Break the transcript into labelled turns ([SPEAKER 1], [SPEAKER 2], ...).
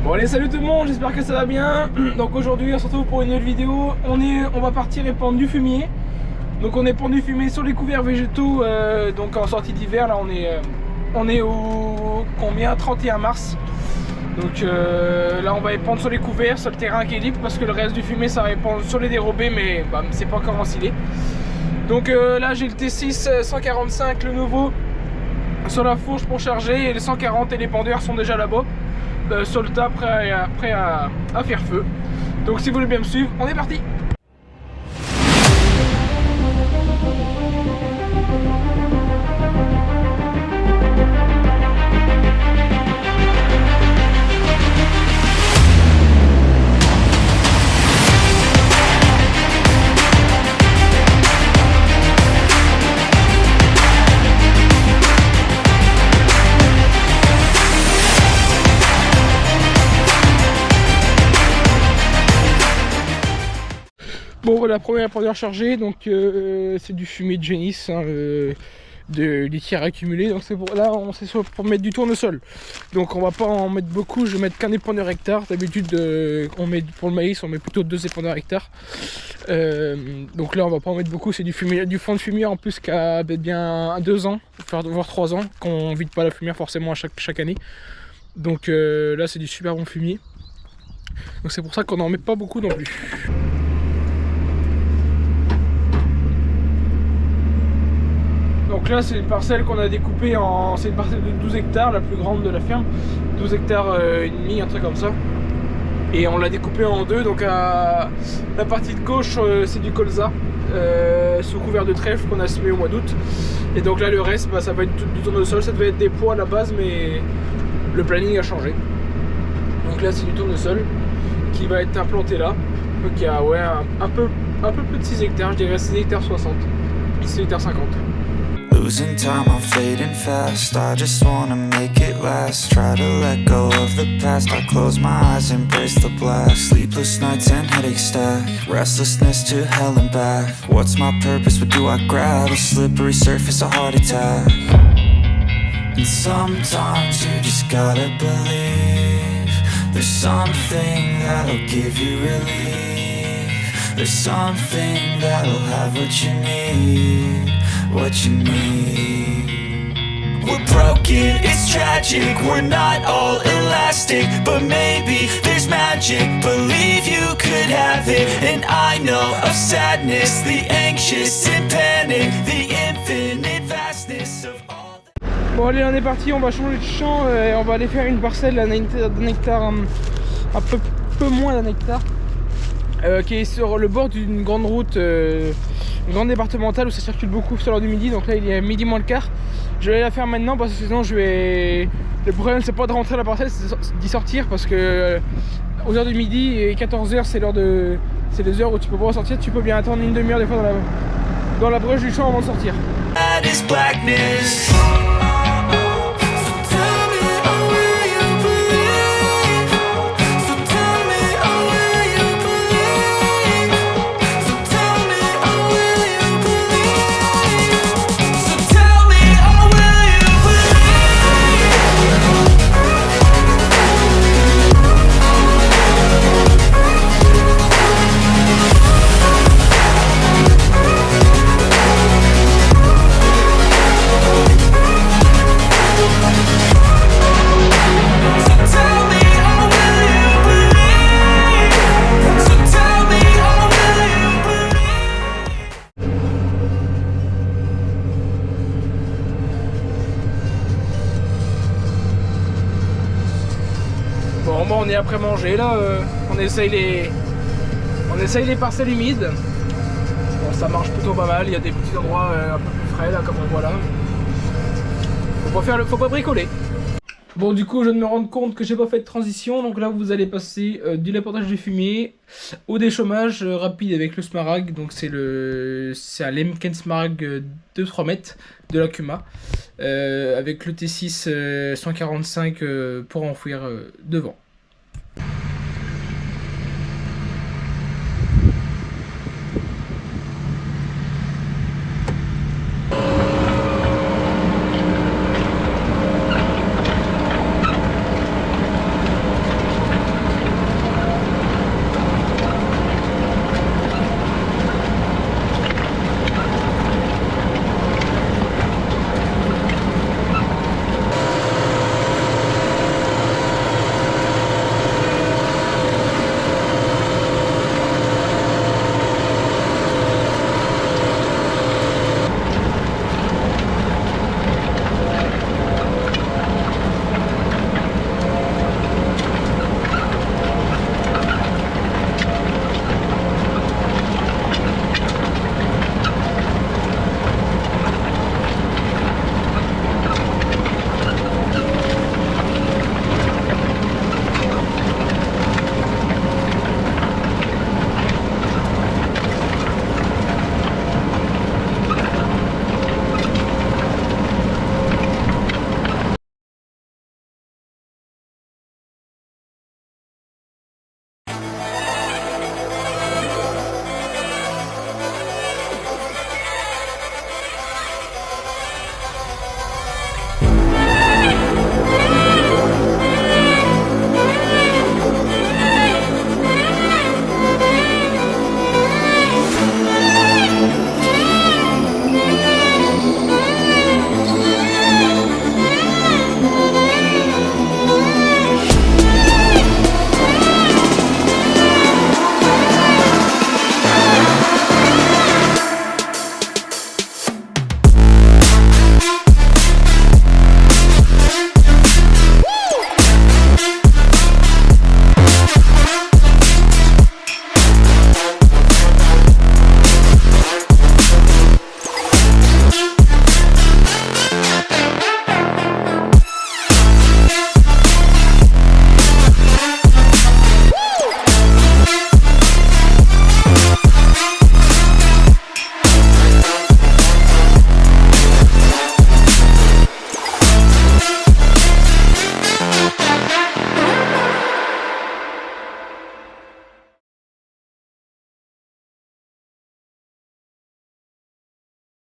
[SPEAKER 1] Bon allez, salut tout le monde, j'espère que ça va bien. Donc aujourd'hui on se retrouve pour une nouvelle vidéo. On va partir épandre du fumier. Donc on épand du fumier sur les couverts végétaux. Donc en sortie d'hiver, là on est au combien, 31 mars. Donc là on va épandre sur les couverts, sur le terrain qui est libre, parce que le reste du fumier ça va épandre sur les dérobés, mais bah, c'est pas encore ensilé. Donc là j'ai le T6 145, le nouveau, sur la fourche pour charger, et les 140 et les pendeurs sont déjà là-bas. Sur le tas, prêt à faire feu. Donc si vous voulez bien me suivre, on est parti. Bon voilà, première pendeur chargée, donc c'est du fumier de génisse, hein, des tiers accumulés. Donc c'est pour là, c'est pour mettre du tournesol. Donc on va pas en mettre beaucoup, je vais mettre qu'un épandeur hectare. D'habitude on met pour le maïs, on met plutôt 2 épandeurs hectare. Donc là on va pas en mettre beaucoup, c'est du fond de fumier en plus qui a bien 2 ans, voire 3 ans, qu'on vide pas la fumière forcément à chaque année. Donc là c'est du super bon fumier. Donc c'est pour ça qu'on en met pas beaucoup non plus. Donc là c'est une parcelle qu'on a découpée en... C'est une parcelle de 12 hectares, la plus grande de la ferme. 12 hectares et demi, un truc comme ça. Et on l'a découpée en deux, donc la partie de gauche c'est du colza sous couvert de trèfle qu'on a semé au mois d'août. Et donc là le reste bah, ça va être du tournesol, ça devait être des pois à la base mais le planning a changé. Donc là c'est du tournesol qui va être implanté là. Donc il y a ouais, un peu plus de 6 hectares, je dirais 6 hectares 60, 6 hectares 50.
[SPEAKER 2] Losing time, I'm fading fast. I just wanna make it last. Try to let go of the past. I close my eyes, embrace the blast. Sleepless nights and headaches stack. Restlessness to hell and back. What's my purpose? What do I grab? A slippery surface, a heart attack. And sometimes you just gotta believe there's something that'll give you relief. There's something that'll have what you need. What you need. We're broken, it's tragic. We're not all elastic, but maybe there's magic. Believe you could have it. And I know of sadness, the anxious and panic, the infinite vastness of all.
[SPEAKER 1] Bon allez, on est parti, on va changer de champ et on va aller faire une parcelle d'un hectare, un peu moins d'un hectare, qui est sur le bord d'une grande route, une grande départementale où ça circule beaucoup sur l'heure du midi. Donc là il est midi moins le quart. Je vais la faire maintenant parce que sinon je vais... Le problème c'est pas de rentrer à la parcelle, c'est d'y sortir, parce que aux heures du midi et 14h c'est les heures où tu peux pas sortir. Tu peux bien attendre une demi-heure des fois dans la brèche du champ avant de sortir. Bon, on est après manger là, on essaye les parcelles humides. Bon, ça marche plutôt pas mal, il y a des petits endroits un peu plus frais là, comme on voit là. Faut pas bricoler. Bon, du coup je viens de me rendre compte que j'ai pas fait de transition, donc là vous allez passer du laportage du fumier au déchômage rapide avec le Smaragd. Donc c'est un Lemken Smaragd de 3 mètres de la Kuma, avec le T6 145 pour enfouir devant.